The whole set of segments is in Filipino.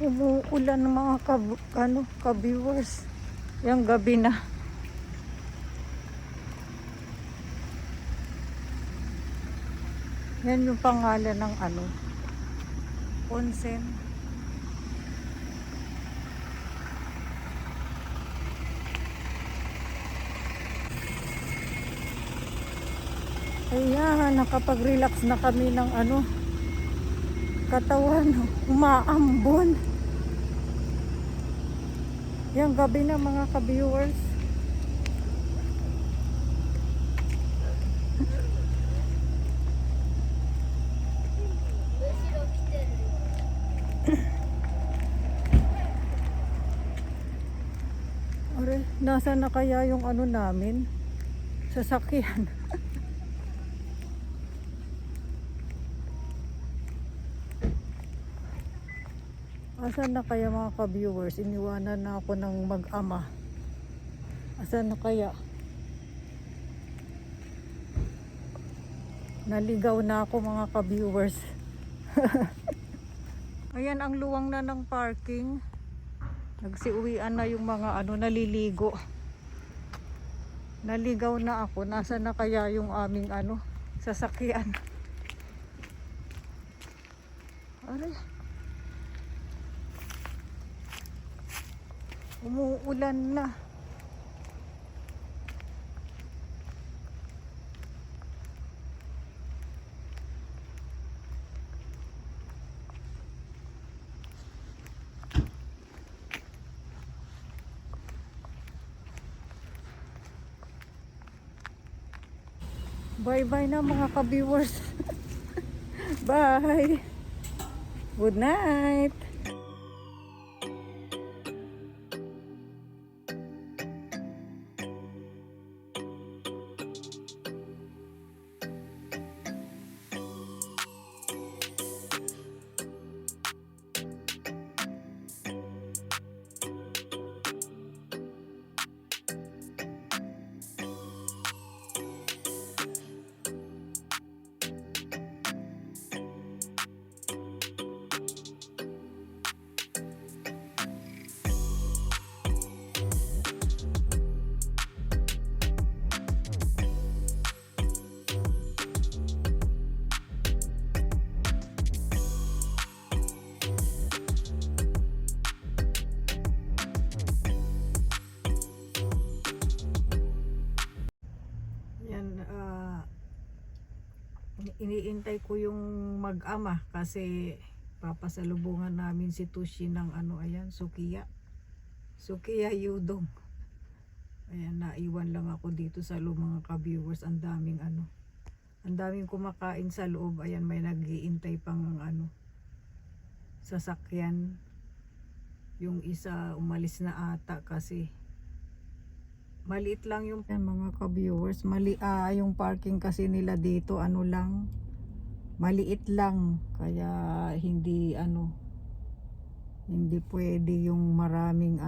Umuulan ng mga ka-viewers. Yung gabi na. Yan yung pangalan ng onsen. Ayan, nakapag-relax na kami ng katawan, umaambon. Yung gabi na mga ka-viewers. Nasaan na kaya yung namin? Sasakyan. Asan na kaya mga ka-viewers? Iniwanan na ako ng mag-ama. Asan na kaya? Naligaw na ako mga ka-viewers. Ayan ang luwang na ng parking. Nagsiuwian na yung mga naliligo. Naligaw na ako. Nasaan na kaya yung aming sasakyan? Aray. Umuulan na. Bye-bye na mga ka-viewers. Bye. Good night. Iniintay ko yung mag-ama kasi papasalubungan namin si Tushi ng ayan, Sukiya Yudong. Ayan, naiwan lang ako dito sa loob mga ka-viewers. Ang daming kumakain sa loob. Ayan, may nag-iintay pang sasakyan. Yung isa umalis na ata kasi maliit lang yung mga ka-viewers. Yung parking kasi nila dito lang, maliit lang, kaya hindi hindi pwede yung maraming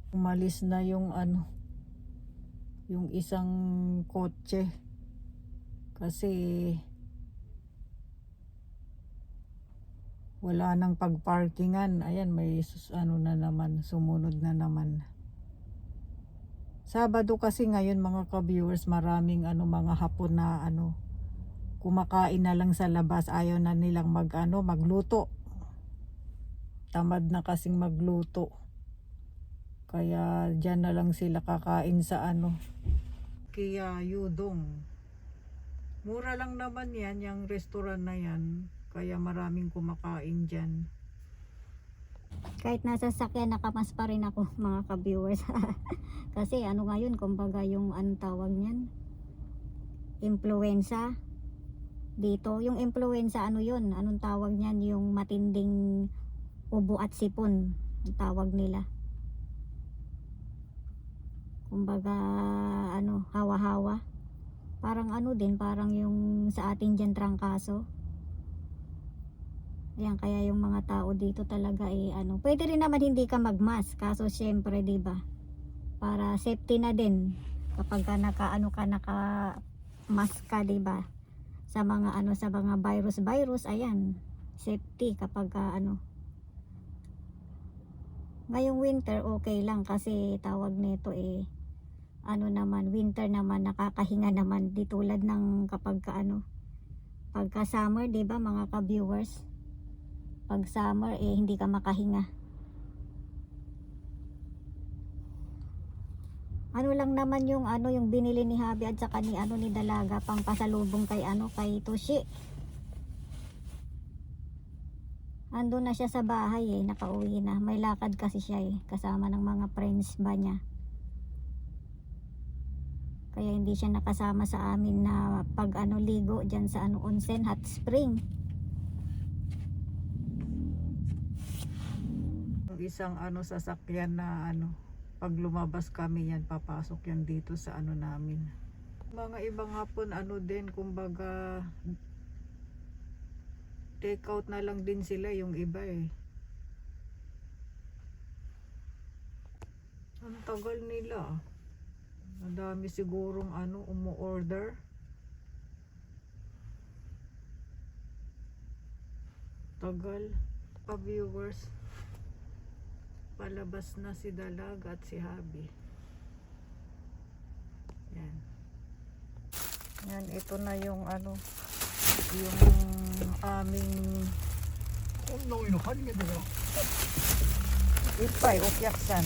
umalis na yung yung isang kotse kasi wala nang pagparkingan. Ayan, may na naman, sumunod na naman. Sabado kasi ngayon mga ka-viewers, maraming mga hapon na kumakain na lang sa labas. Ayaw na nilang magluto. Tamad na kasing magluto. Kaya diyan na lang sila kakain sa Kaya Yudong. Mura lang naman yan, yung restaurant na yan. Kaya maraming kumakain dyan. Kahit nasa sakyan, nakamas pa rin ako mga ka-viewers. Kasi ngayon, kumbaga yung tawag niyan, influenza dito. Yung influenza yun, anong tawag niyan, yung matinding ubo at sipon ang tawag nila. Kumbaga hawa-hawa. Parang parang yung sa atin dyan trangkaso. Ayan, kaya yung mga tao dito talaga pwede rin naman hindi ka magmask, kaso syempre 'di ba? Para safety na din kapag naka mask ka, 'di ba? Sa mga ano, sa mga virus, ayan, safety kapag ngayong winter okay lang kasi tawag nito ano naman, winter naman, nakakahinga naman, di tulad ng kapag pagka summer, 'di ba mga ka-viewers? Pag summer hindi ka makahinga. Ano lang naman yung yung binili ni Habi at saka ni ni Dalaga pang pasalubong kay kay Toshi. Andun na siya sa bahay nakauwi na. May lakad kasi siya kasama ng mga friends ba niya. Kaya hindi siya nakasama sa amin na pag ligo diyan sa onsen hot spring. Yung isang sasakyan na pag lumabas kami yan, papasok yan dito sa namin. Mga ibang hapon din, kumbaga take out na lang din sila yung iba Ang tagal nila. Madami sigurong umu-order. Tagal. Pa-viewers. Palabas na si Dalaga at si Habi. Yan. Yan, ito na yung yung aming ipay o kyaksan.